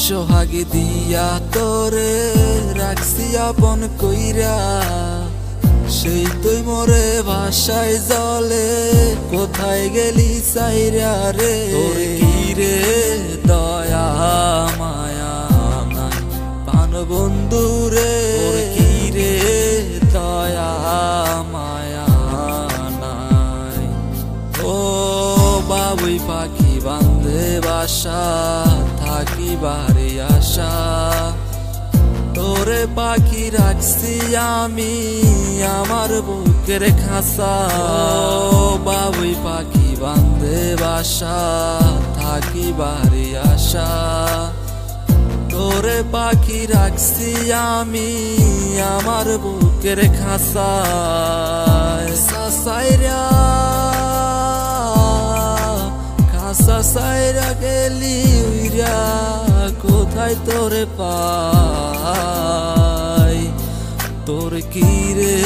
সোহাগী দিয়া তোরে রাখছি আপন কইরা, সেই তুই মোরে ভাষায় জলে কোথায় গেলি সাইরা রে। তোর কি রে দয়া মায়া নাই পান বন্ধু রে, তোর কি রে দয়া মায়া নাই। ও বাবুই পাখি বান্ধে বাসা থাকি বাড়ি আশা, তোরে পাখি রাখছি আমি আমার বুকের খাসা। বাবুই পাখি বান্ধে বাসা থাকি বাড়ি আশা, তোরে পাখি রাখছি আমি আমার বুকের খাসা। সাইরা খাসা সাইরা গেলি উইরা, কোথায় তোরে পাই। তোর কি রে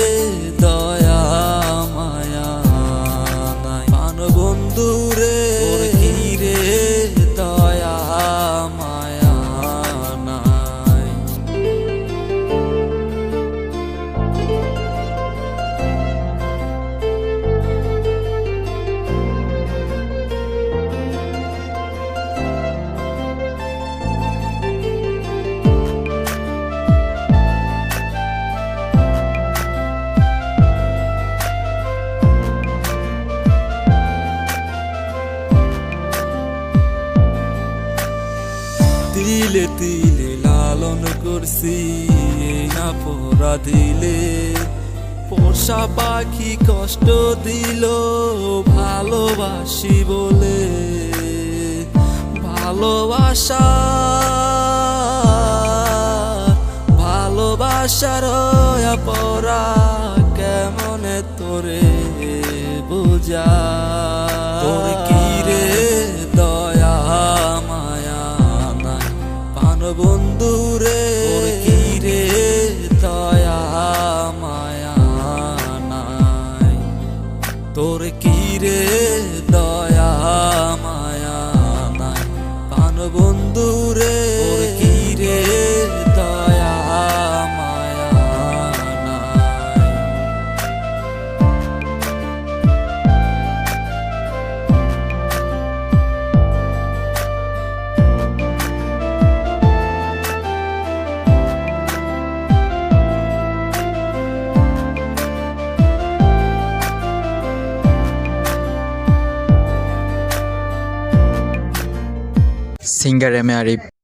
দয়া মায়া নাই পান বন্ধু রে, তোর কি রে দয়া মায়া নাই। তিলে তিলে লালন করছি না পোড়া দিলে, পোষা পাখি কষ্ট দিল ভালোবাসি বলে। ভালোবাসা ভালোবাসার পরা কেমনে তোরে বুঝা। তোর কি রে দয়া মায়া নাই পান বন্ধু রে, তোর কি রে দয়া মায়া নাই। তোর কি রে দয়া মায়া নাই পান বন্ধু রে, তোর কি রে দয়া মায়া নাই। Singer M A Arif.